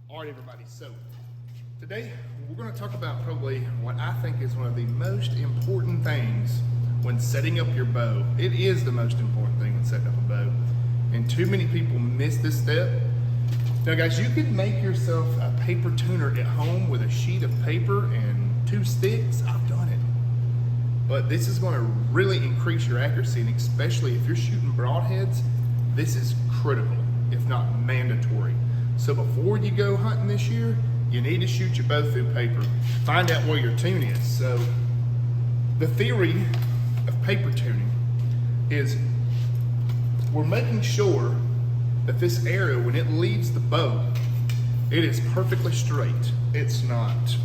All right, everybody, so today we're going to talk about probably what I think is one of the most important things when setting up your bow. It is the most important thing when setting up a bow, and too many people miss this step. Now guys, you could make yourself a paper tuner at home with a sheet of paper and 2 sticks. I've done it. But this is going to really increase your accuracy, and especially if you're shooting broadheads, this is critical, if not mandatory. So before you go hunting this year, you need to shoot your bow through paper. Find out where your tune is. So the theory of paper tuning is we're making sure that this arrow, when it leaves the bow, it is perfectly straight. It's not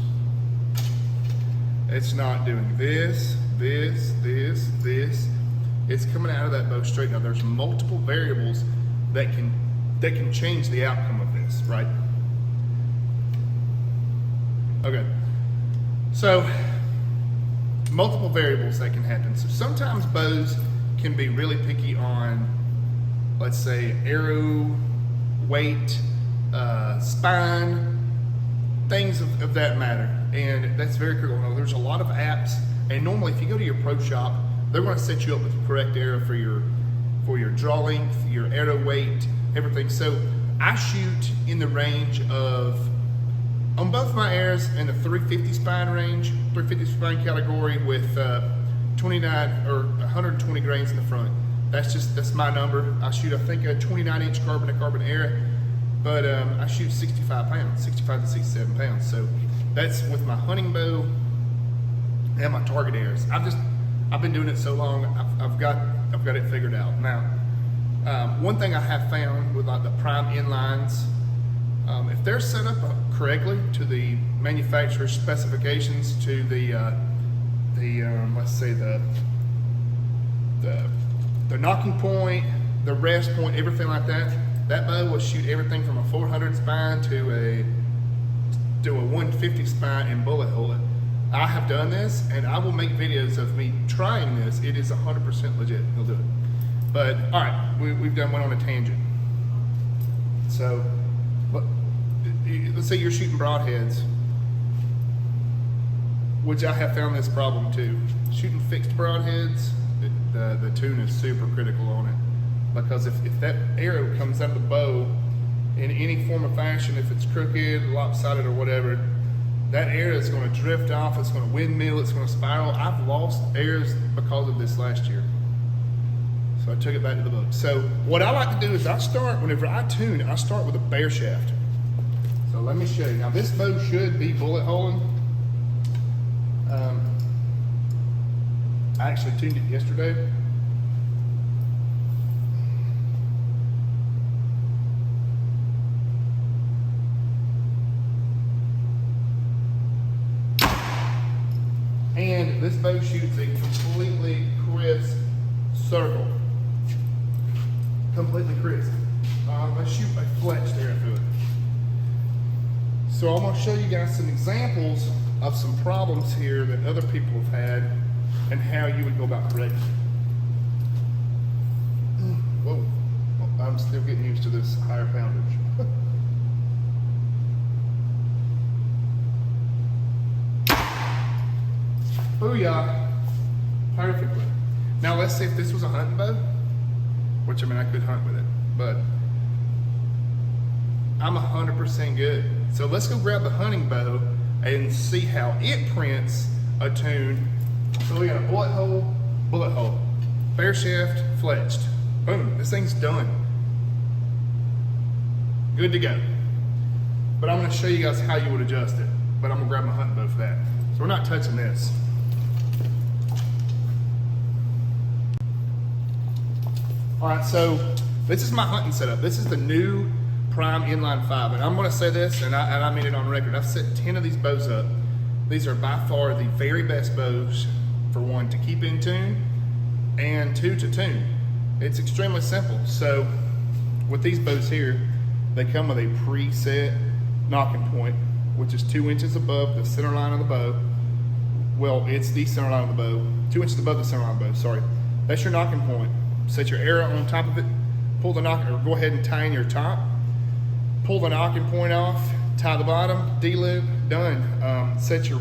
doing this. It's coming out of that bow straight. Now there's multiple variables that can change the outcome of this, right? Okay, so multiple variables that can happen. So sometimes bows can be really picky on, let's say, arrow weight, spine, things of that matter, and that's very critical. Now, there's a lot of apps, and normally if you go to your pro shop, they're going to set you up with the correct arrow for your draw length, your arrow weight, everything. So I shoot in the range of, on both my arrows, in the 350 spine range, 350 spine category with 29 or 120 grains in the front. That's my number. I shoot, I think, a 29-inch carbon to carbon arrow, but I shoot 65 pounds, 65 to 67 pounds. So that's with my hunting bow and my target arrows. I've been doing it so long, I've got it figured out. Now, one thing I have found with like the prime inlines, if they're set up correctly to the manufacturer's specifications, to the let's say the knocking point, the rest point, everything like that, that bow will shoot everything from a 400 spine to a 150 spine and bullet hole it. I have done this, and I will make videos of me trying this. It is 100% legit. He'll do it. But all right, we've went on a tangent. So let's say you're shooting broadheads, which I have found this problem too. Shooting fixed broadheads, the tune is super critical on it, because if that arrow comes out of the bow in any form of fashion, if it's crooked, lopsided, or whatever, that arrow is going to drift off, it's going to windmill, it's going to spiral. I've lost arrows because of this last year. So I took it back to the book. So what I like to do is whenever I tune, I start with a bare shaft. So let me show you. Now this bow should be bullet holing. I actually tuned it yesterday. And this bow shoots a completely crisp circle. Completely crisp. I shoot a fletched arrow through it. So I'm going to show you guys some examples of some problems here that other people have had and how you would go about correcting it. Whoa, I'm still getting used to this higher poundage. Booyah, perfectly. Now let's see if this was a hunting bow, which I mean I could hunt with it, but I'm 100% good. So let's go grab the hunting bow and see how it prints a tune. So we got a bullet hole, bare shaft, fletched. Boom, this thing's done. Good to go. But I'm gonna show you guys how you would adjust it, but I'm gonna grab my hunting bow for that. So we're not touching this. All right, so this is my hunting setup. This is the new Prime Inline 5, and I'm gonna say this, and I mean it on record. I've set 10 of these bows up. These are by far the very best bows, for one, to keep in tune, and two, to tune. It's extremely simple. So with these bows here, they come with a preset knocking point, which is 2 inches above the center line of the bow. Well, it's the center line of the bow, 2 inches above the center line of the bow, sorry. That's your knocking point. Set your arrow on top of it, pull the knock, or go ahead and tie in your top, pull the knocking point off, tie the bottom, D-loop, done. Set your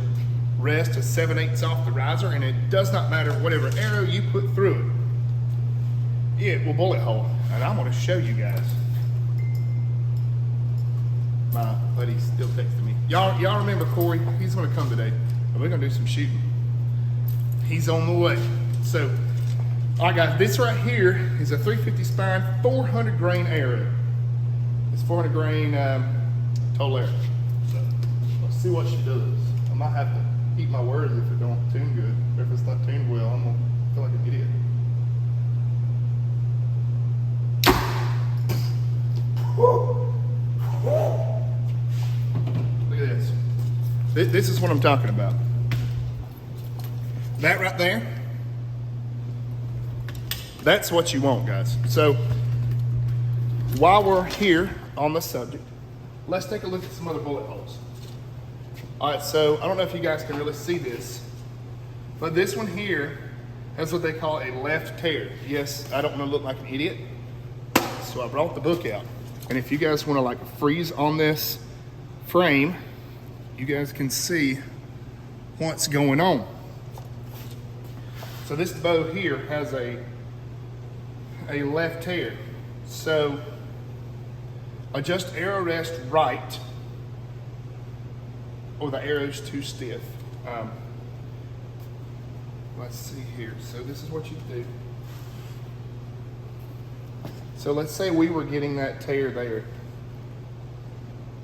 rest to 7/8 off the riser, and it does not matter whatever arrow you put through it, it will bullet hole. And I'm gonna show you guys. My buddy's still texting me. Y'all remember Corey? He's gonna come today, and we're gonna do some shooting. He's on the way. So, all right guys, this right here is a 350 spine, 400 grain arrow. It's 400 grain total arrow. So, let's see what she does. I might have to eat my words if it don't tune good. If it's not tuned well, I'm gonna feel like an idiot. Look at this. This is what I'm talking about. That right there, that's what you want, guys. So while we're here on the subject, let's take a look at some other bullet holes. All right, so I don't know if you guys can really see this, but this one here has what they call a left tear. Yes, I don't want to look like an idiot, so I brought the book out. And if you guys want to like freeze on this frame, you guys can see what's going on. So this bow here has a left tear. So adjust arrow rest right, or the arrow's too stiff. Let's see here. So this is what you do. So let's say we were getting that tear there.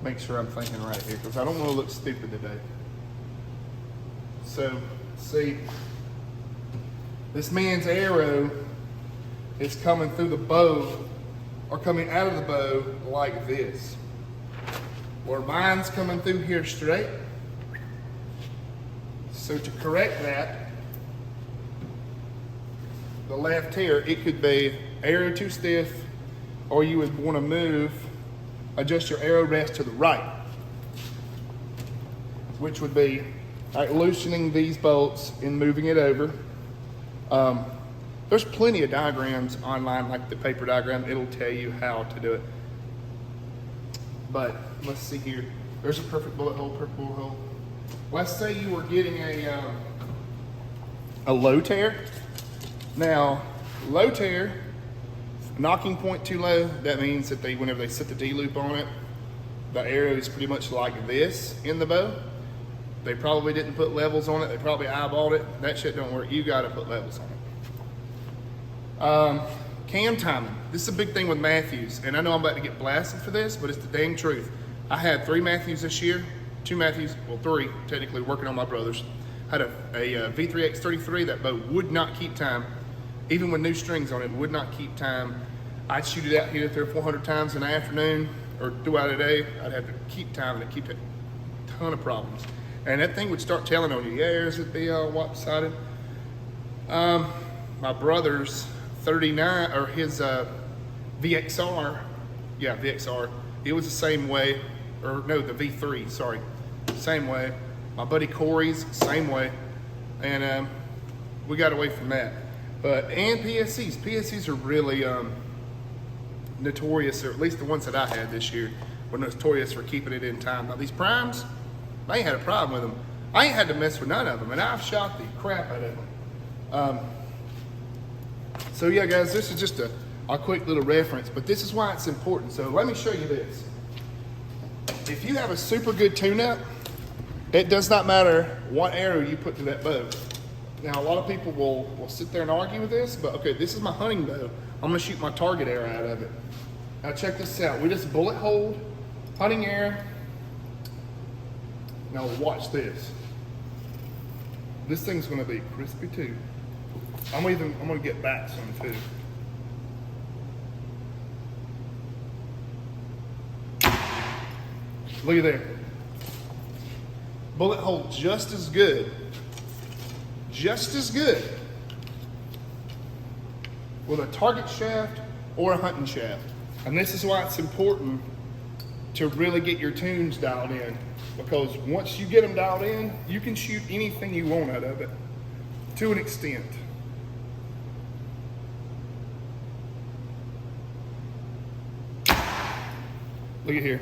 Make sure I'm thinking right here, because I don't want to look stupid today. So, see, this man's arrow is coming through the bow, or coming out of the bow like this. Where mine's coming through here straight. So to correct that, the left tear, it could be arrow too stiff, or you would want to adjust your arrow rest to the right, which would be like loosening these bolts and moving it over. There's plenty of diagrams online, like the paper diagram. It'll tell you how to do it. But let's see here. There's a perfect bullet hole, perfect bullet hole. Let's say you were getting a low tear. Now, low tear, knocking point too low, that means that whenever they set the D-loop on it, the arrow is pretty much like this in the bow. They probably didn't put levels on it. They probably eyeballed it. That shit don't work. You gotta put levels on it. Cam timing. This is a big thing with Mathews, and I know I'm about to get blasted for this, but it's the dang truth. I had 3 Mathews this year, 2 Mathews, well 3 technically, working on my brothers. Had a V3X33. That bow would not keep time. Even with new strings on it, would not keep time. I'd shoot it out here 300 or 400 times in the afternoon or throughout the day. I'd have to keep time, and it keep a ton of problems. And that thing would start telling on you. Yeah, yours would be all lopsided. My brother's 39, or his VXR, yeah, VXR, it was the same way, or no, the V3, sorry, same way. My buddy Corey's, same way. And we got away from that. And PSCs are really notorious, or at least the ones that I had this year, were notorious for keeping it in time. Now these primes, I ain't had a problem with them. I ain't had to mess with none of them, and I've shot the crap out of them. So yeah, guys, this is just a quick little reference, but this is why it's important. So let me show you this. If you have a super good tune-up, it does not matter what arrow you put to that bow. Now, a lot of people will sit there and argue with this, but okay, this is my hunting bow. I'm gonna shoot my target arrow out of it. Now check this out. We just bullet holed, hunting arrow. Now watch this. This thing's gonna be crispy too. I'm gonna get back some too. Look at there. Bullet hole just as good with a target shaft or a hunting shaft. And this is why it's important to really get your tunes dialed in, because once you get them dialed in, you can shoot anything you want out of it to an extent. Look at here.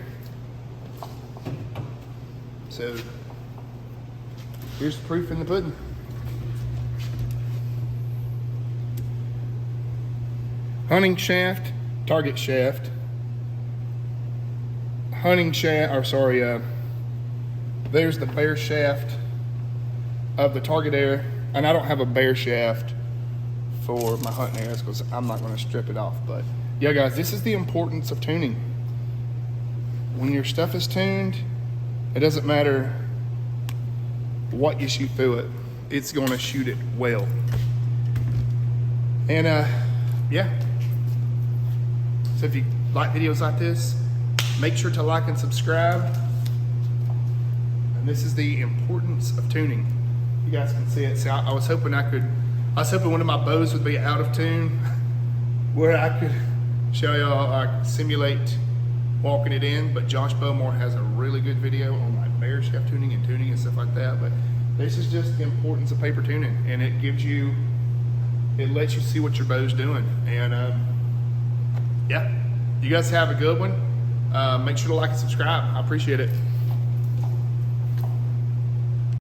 So here's the proof in the pudding. Hunting shaft, target shaft, hunting shaft, or sorry, there's the bare shaft of the target arrow, and I don't have a bare shaft for my hunting arrows because I'm not going to strip it off. But yeah, guys, this is the importance of tuning. When your stuff is tuned, it doesn't matter what you shoot through it, it's going to shoot it well. And yeah. So if you like videos like this, make sure to like and subscribe. And this is the importance of tuning. You guys can see it. So I was hoping one of my bows would be out of tune where I could show y'all, I simulate walking it in, but Josh Bowmore has a really good video on like bare shaft tuning and stuff like that. But this is just the importance of paper tuning, and it lets you see what your bow's doing. And yeah, you guys have a good one. Make sure to like and subscribe. I appreciate it.